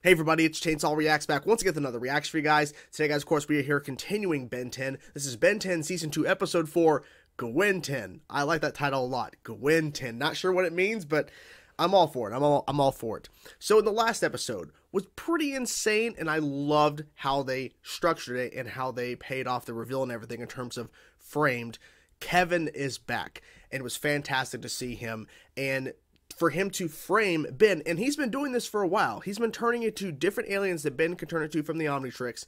Hey everybody, it's Chainsaw Reacts back once again with another reaction for you guys. Today guys, of course, we are here continuing Ben 10. This is Ben 10 Season 2, Episode 4, Gwen 10. I like that title a lot, Gwen 10. Not sure what it means, but I'm all for it. I'm all for it. So in the last episode was pretty insane, and I loved how they structured it and how they paid off the reveal and everything in terms of framed. Kevin is back, and it was fantastic to see him, and for him to frame Ben, and he's been doing this for a while. He's been turning it to different aliens that Ben can turn it to from the Omnitrix,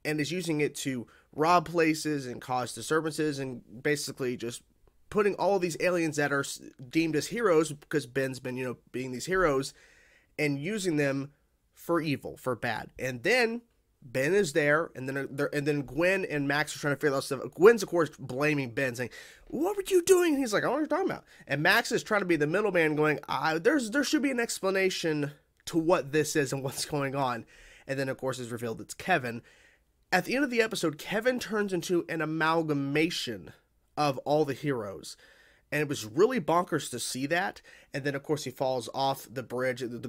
and is using it to rob places and cause disturbances, and basically just putting all of these aliens that are deemed as heroes, because Ben's been, being these heroes, and using them for evil, for bad. And then Ben is there, and then Gwen and Max are trying to figure out stuff. Gwen's, of course, blaming Ben, saying, "What were you doing?" And he's like, "I don't know what you're talking about." And Max is trying to be the middleman, going, there should be an explanation to what this is and what's going on. And then, of course, it's revealed it's Kevin. At the end of the episode, Kevin turns into an amalgamation of all the heroes. And it was really bonkers to see that. And then, of course, he falls off the bridge, it was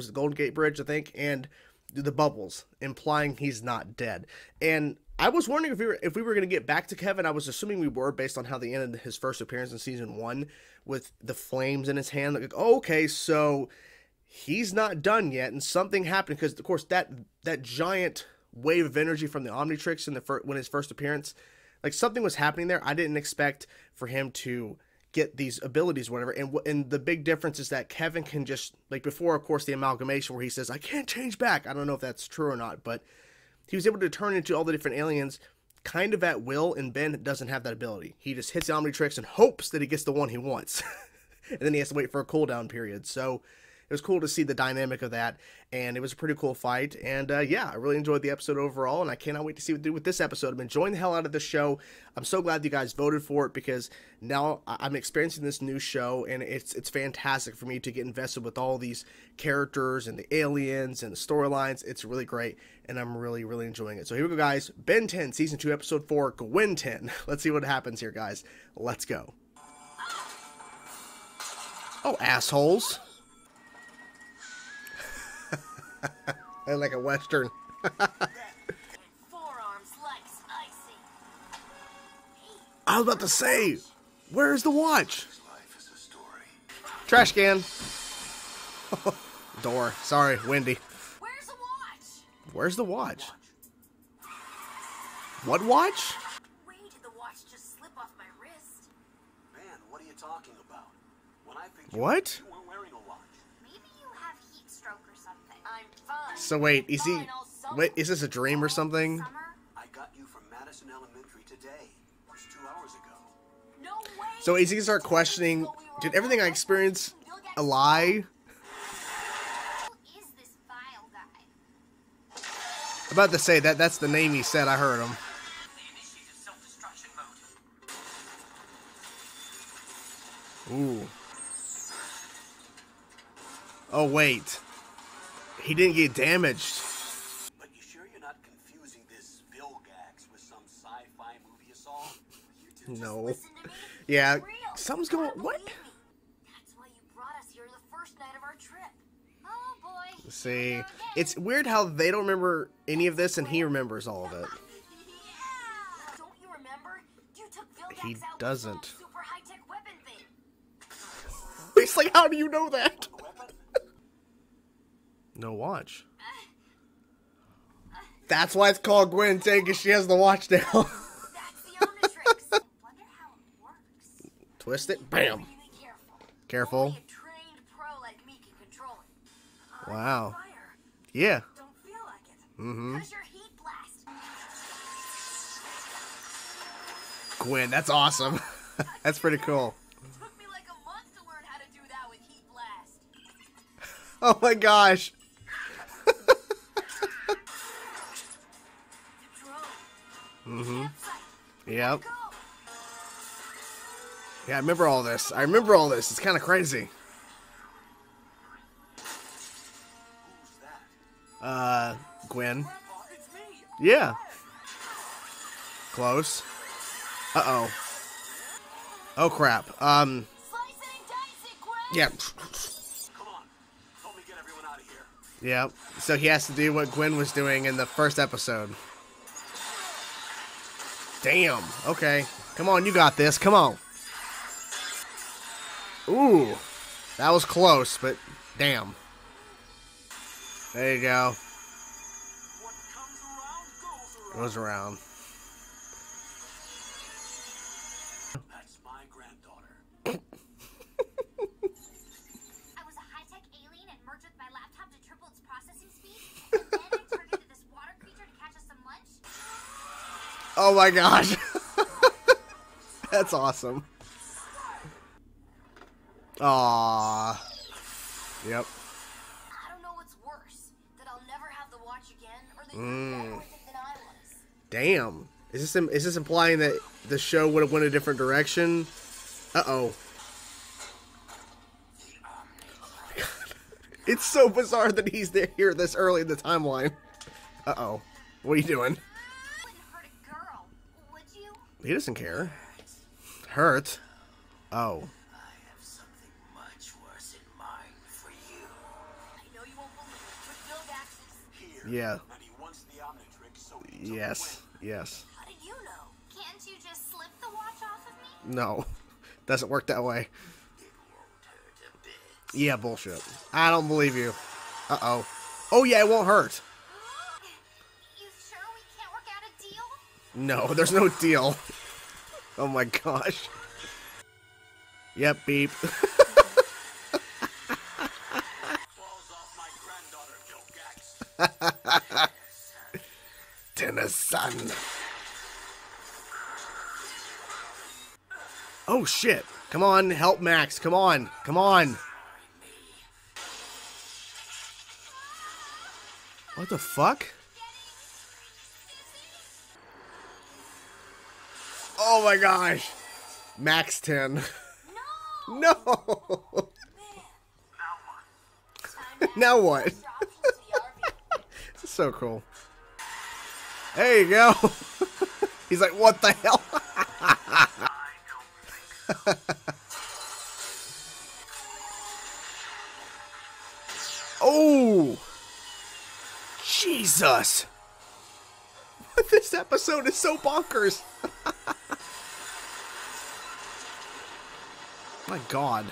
the Golden Gate Bridge, I think, and the bubbles, implying he's not dead. And I was wondering if we were going to get back to Kevin. I was assuming we were, based on how they ended his first appearance in season 1 with the flames in his hand. Like, oh, okay, so he's not done yet, and something happened, because of course that giant wave of energy from the Omnitrix when his first appearance, like, something was happening there. I didn't expect for him to get these abilities or whatever, and the big difference is that Kevin can just, like before, of course, the amalgamation where he says, "I can't change back." I don't know if that's true or not, but he was able to turn into all the different aliens kind of at will, and Ben doesn't have that ability. He just hits the Omnitrix and hopes that he gets the one he wants. And then he has to wait for a cooldown period. So it was cool to see the dynamic of that, and it was a pretty cool fight. And yeah, I really enjoyed the episode overall, and I cannot wait to see what they do with this episode. I'm enjoying the hell out of the show. I'm so glad you guys voted for it, because now I'm experiencing this new show, and it's fantastic for me to get invested with all these characters and the aliens and the storylines. It's really great, and I'm really, really enjoying it. So here we go, guys. Ben 10, Season 2, Episode 4, Gwen 10. Let's see what happens here, guys. Let's go. Oh, assholes. I like a Western. I was about to say, where's the watch? Trash can. Door. Sorry, windy. Where's the watch? Where's the watch? What watch? Where did the watch just slip off my wrist? Man, what are you talking about? When I think What? you weren't wearing a watch. Maybe you have heat stroke or something. I'm fine. So wait, is this a dream or something? Summer? I got you from Madison Elementary today. Just 2 hours ago. No way. So is he gonna start questioning, did everything I experienced a lie? Who is this vile guy? I'm about to say that's the name he said. I heard him. Ooh. Oh wait. He didn't get damaged. But you sure you're not confusing this Vilgax with some sci-fi movie you saw? You two just No. Listen to me. Yeah, It's real. something's going. Believe What? me. That's why you brought us here the first night of our trip. Oh boy. See, it's weird how they don't remember any of this and he remembers all of it. Yeah. Don't you remember? You took Vilgax He out with doesn't. some super high-tech weapon thing. He's like, how do you know that? No watch. That's why it's called Gwen 10, because she has the watch now. That's the Omnitrix. Wonder how it works. Twist it, bam. Really careful. Careful. Only a trained pro like me can control it. Wow. Fire. Yeah. Don't feel like it. Mm-hmm. Because you're heat blast. Gwen, that's awesome. That's pretty cool. It took me like a month to learn how to do that with heat blast. Oh my gosh. Mm-hmm. Yep. Yeah, I remember all this. It's kind of crazy. Who's that? Gwen. Grandpa, it's me. Yeah. Close. Uh-oh. Oh, crap. Slice it and dice it, Gwen. Yeah. Come on. Help me get everyone out of here. Yep. So he has to do what Gwen was doing in the first episode. Damn. Okay. Come on, you got this. Come on. Ooh. That was close, but damn. There you go. What comes around Goes around. That's my granddaughter. I was a high-tech alien and merged with my laptop to triple its processing speed. And then I turned into this water creature to catch us some lunch. Oh my gosh. That's awesome. Aww. Yep. I don't know what's worse, that I'll never have the watch again, or that you're better with it than I was. Damn. Is this implying that the show would have went a different direction? Uh-oh. It's so bizarre that he's here this early in the timeline. Uh-oh. What are you doing? You wouldn't hurt a girl, would you? He doesn't care. Hurt? Oh. I have something much worse in mind for you. I know you won't believe it, but Vilgax is... Here. Yeah. And he wants the Omnitrix, so he took Yes. it away. Yes. How did you know? Can't you just slip the watch off of me? No. Doesn't work that way. It won't hurt a bit. Yeah, bullshit. I don't believe you. Uh-oh. Oh, yeah, it won't hurt. You sure we can't work out a deal? No, there's no deal. Oh my gosh. Yep, beep. Falls off my granddaughter, Vilgax. Tennyson. Oh shit. Come on, help Max. Come on. Come on. What the fuck? Oh my gosh. Max 10. No! No. Time to Now what? add options to the RV. This is so cool. There you go. He's like, what the hell? Oh. Jesus. This episode is so bonkers. My God.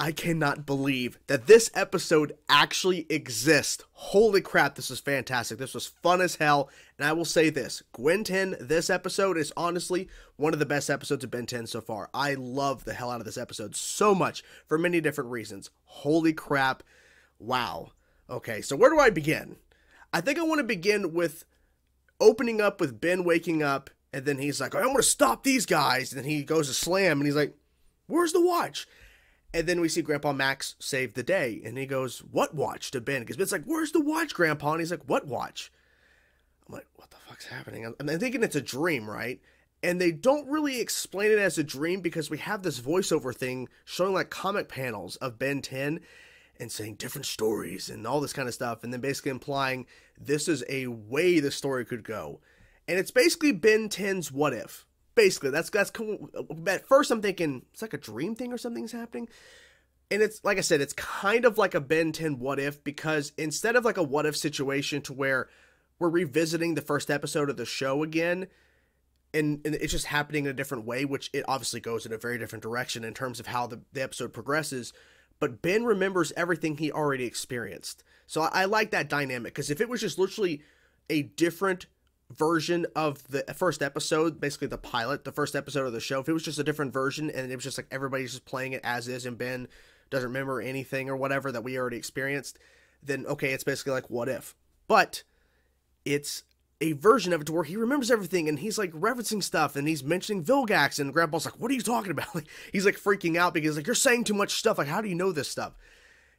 I cannot believe that this episode actually exists. Holy crap, this is fantastic. This was fun as hell. And I will say this, Gwen 10, this episode is honestly one of the best episodes of Ben 10 so far. I love the hell out of this episode so much for many different reasons. Holy crap. Wow. Okay, so where do I begin? I think I want to begin with opening up with Ben waking up, and then he's like, I'm going to stop these guys. And then he goes to slam, and he's like, where's the watch? And then we see Grandpa Max save the day, and he goes, what watch, to Ben? Because Ben's like, where's the watch, Grandpa? And he's like, what watch? I'm like, what the fuck's happening? I'm thinking it's a dream, right? And they don't really explain it as a dream because we have this voiceover thing showing like comic panels of Ben 10 and saying different stories and all this kind of stuff, and then basically implying this is a way the story could go. And it's basically Ben 10's what if. Basically, that's cool. At first I'm thinking it's like a dream thing or something's happening. And it's, like I said, it's kind of like a Ben 10 what if, because instead of like a what if situation to where we're revisiting the first episode of the show again, and it's just happening in a different way, which it obviously goes in a very different direction in terms of how the episode progresses, but Ben remembers everything he already experienced. So I like that dynamic, because if it was just literally a different version of the first episode, basically the pilot, the first episode of the show, if it was just a different version and it was just like everybody's just playing it as is and Ben doesn't remember anything or whatever that we already experienced, then okay, it's basically like what if. But it's a version of it to where he remembers everything and he's like referencing stuff and he's mentioning Vilgax, and Grandpa's like, what are you talking about? Like, he's like freaking out because like, you're saying too much stuff. Like, how do you know this stuff?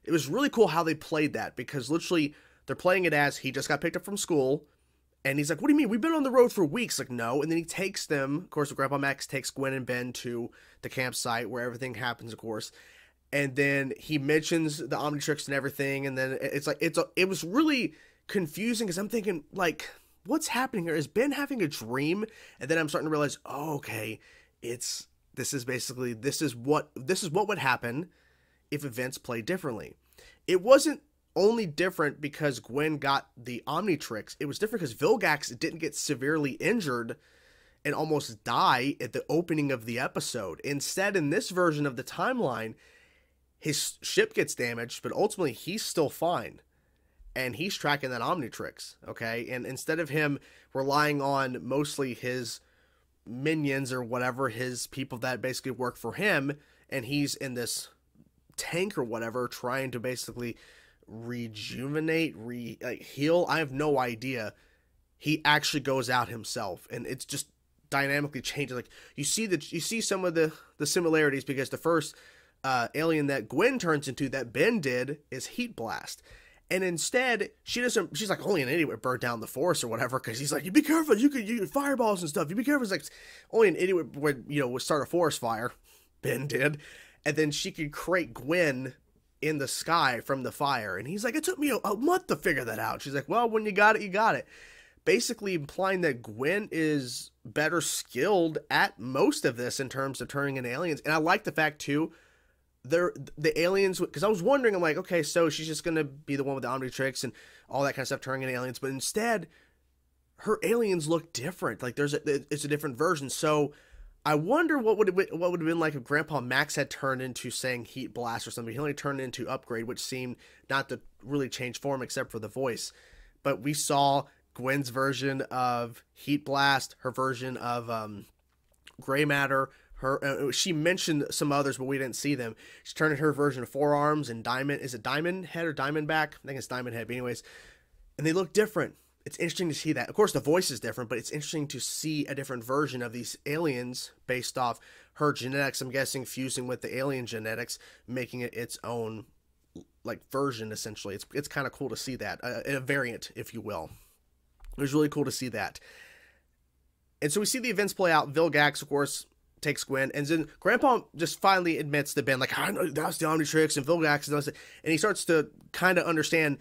It was really cool how they played that, because literally they're playing it as he just got picked up from school. And he's like, what do you mean? We've been on the road for weeks. Like, no. And then he takes them. Of course, Grandpa Max takes Gwen and Ben to the campsite where everything happens, of course. And then he mentions the Omnitrix and everything. And then it's like, it was really confusing because I'm thinking, like, what's happening here? Is Ben having a dream? And then I'm starting to realize, oh, okay, this is what would happen if events played differently. It wasn't only different because Gwen got the Omnitrix. It was different because Vilgax didn't get severely injured and almost die at the opening of the episode. Instead, in this version of the timeline, his ship gets damaged, but ultimately he's still fine. And he's tracking that Omnitrix, okay? And instead of him relying on mostly his minions or whatever, his people that basically work for him, and he's in this tank or whatever trying to basically rejuvenate, heal, I have no idea. He actually goes out himself, and it's just dynamically changes. Like, you see some of the similarities, because the first alien that Gwen turns into that Ben did is Heat Blast. And instead, she's like, only an idiot would burn down the forest or whatever, because he's like, you be careful, you could fireballs and stuff, you be careful. It's like, only an idiot would start a forest fire. Ben did. And then she could create Gwen in the sky from the fire. And he's like, it took me a month to figure that out. She's like, well, when you got it, you got it. Basically implying that Gwen is better skilled at most of this in terms of turning in aliens. And I like the fact, too, the aliens, because I was wondering, I'm like, okay, so she's just gonna be the one with the Omnitrix and all that kind of stuff, turning in aliens, but instead her aliens look different. Like, it's a different version. So I wonder what would have been like if Grandpa Max had turned into, saying, Heat Blast or something. He only turned into Upgrade, which seemed not to really change form except for the voice. But we saw Gwen's version of Heat Blast, her version of Gray Matter. She mentioned some others, but we didn't see them. She turned in her version of Forearms and Diamond. Is it Diamond Head or Diamondback? I think it's Diamond Head. But anyways, and they look different. It's interesting to see that. Of course, the voice is different, but it's interesting to see a different version of these aliens based off her genetics. I'm guessing fusing with the alien genetics, making it its own like version. Essentially, it's kind of cool to see that, a variant, if you will. It was really cool to see that. And so we see the events play out. Vilgax, of course, takes Gwen, and then Grandpa just finally admits to Ben, like, I know that's the Omnitrix, and Vilgax does it, and he starts to kind of understand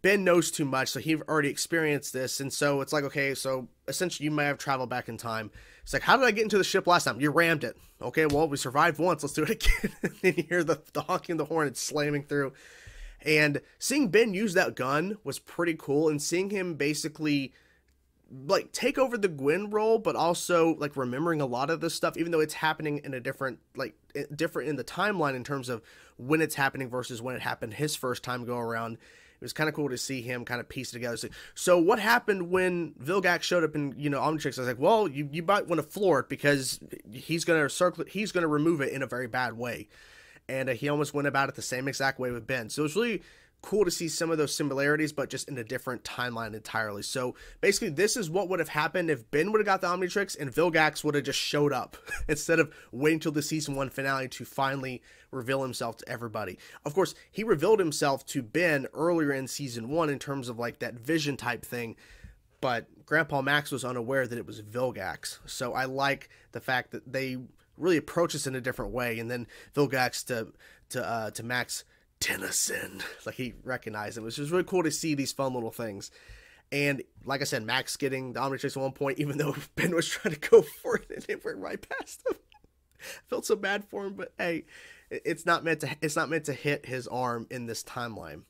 Ben knows too much, so he's already experienced this, and so it's like, okay, so essentially you might have traveled back in time. It's like, how did I get into the ship last time? You rammed it. Okay, well, we survived once, let's do it again. And then you hear the honking the horn, it's slamming through, and seeing Ben use that gun was pretty cool, and seeing him basically like take over the Gwen role, but also like remembering a lot of this stuff, even though it's happening in a different in the timeline in terms of when it's happening versus when it happened his first time go around. It was kind of cool to see him kind of piece it together. So what happened when Vilgax showed up in, Omnitrix? I was like, well, you might want to floor it, because he's going to remove it in a very bad way. And he almost went about it the same exact way with Ben. So it was really cool to see some of those similarities, but just in a different timeline entirely. So basically, this is what would have happened if Ben would have got the Omnitrix and Vilgax would have just showed up instead of waiting till the season 1 finale to finally reveal himself to everybody. Of course, he revealed himself to Ben earlier in season 1 in terms of like that vision type thing, but Grandpa Max was unaware that it was Vilgax. So I like the fact that they really approach this in a different way, and then Vilgax to Max, Tennyson, like he recognized him, which was really cool to see these fun little things. And like I said, Max getting the Omnitrix at one point, even though Ben was trying to go for it and it went right past him. I felt so bad for him, but hey, it's not meant to hit his arm in this timeline.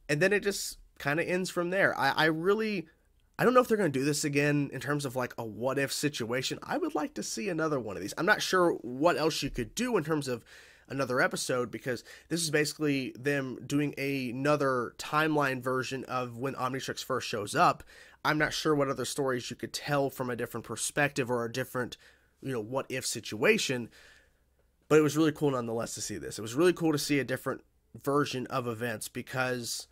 And then it just kind of ends from there. I don't know if they're going to do this again in terms of like a what if situation. I would like to see another one of these. I'm not sure what else you could do in terms of another episode, because this is basically them doing another timeline version of when Omnitrix first shows up. I'm not sure what other stories you could tell from a different perspective or a different, what if situation, but it was really cool nonetheless to see this. It was really cool to see a different version of events, because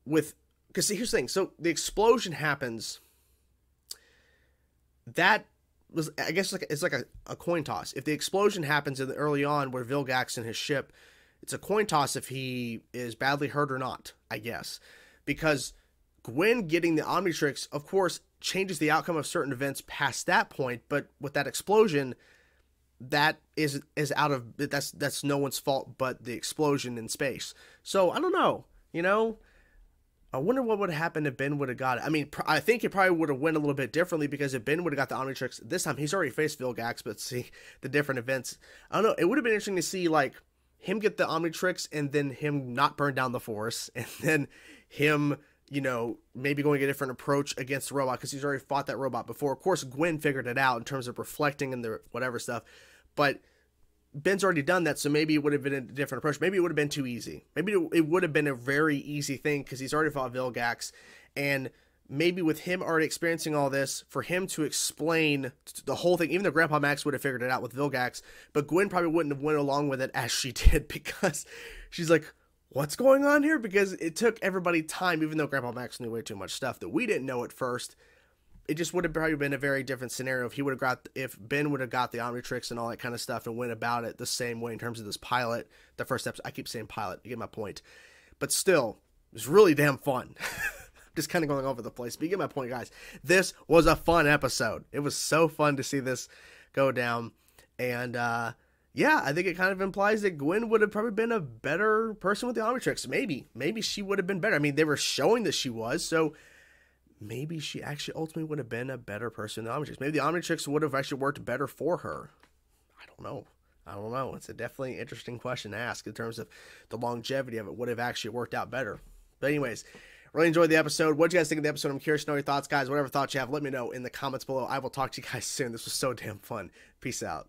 see, here's the thing. So the explosion happens. That was, I guess, it's like a coin toss. If the explosion happens early on where Vilgax and his ship, it's a coin toss if he is badly hurt or not, I guess. Because Gwen getting the Omnitrix, of course, changes the outcome of certain events past that point, but with that explosion, that is out of, that's no one's fault but the explosion in space. So, I don't know, I wonder what would have happened if Ben would have got it. I mean, I think it probably would have went a little bit differently, because if Ben would have got the Omnitrix this time, he's already faced Vilgax, but see the different events. I don't know. It would have been interesting to see, like, him get the Omnitrix and then him not burn down the Force, and then him, you know, maybe going a different approach against the robot because he's already fought that robot before. Of course, Gwen figured it out in terms of reflecting and the whatever stuff, but Ben's already done that, so maybe it would have been a different approach. Maybe it would have been too easy. Maybe it would have been a very easy thing because he's already fought Vilgax, and maybe with him already experiencing all this, for him to explain the whole thing, even though Grandpa Max would have figured it out with Vilgax, but Gwen probably wouldn't have went along with it as she did because she's like, what's going on here? Because it took everybody time, even though Grandpa Max knew way too much stuff that we didn't know at first. It just would have probably been a very different scenario if Ben would have got the Omnitrix and all that kind of stuff and went about it the same way in terms of this pilot, the first episode. I keep saying pilot, you get my point. But still, it was really damn fun. Just kind of going over the place. But you get my point, guys. This was a fun episode. It was so fun to see this go down. And, yeah, I think it kind of implies that Gwen would have probably been a better person with the Omnitrix. Maybe she would have been better. I mean, they were showing that she was, so maybe she actually ultimately would have been a better person than the Omnitrix. Maybe the Omnitrix would have actually worked better for her. I don't know. It's a definitely interesting question to ask in terms of the longevity of it. Would have actually worked out better. But anyways, really enjoyed the episode. What do you guys think of the episode? I'm curious to know your thoughts, guys. Whatever thoughts you have, let me know in the comments below. I will talk to you guys soon. This was so damn fun. Peace out.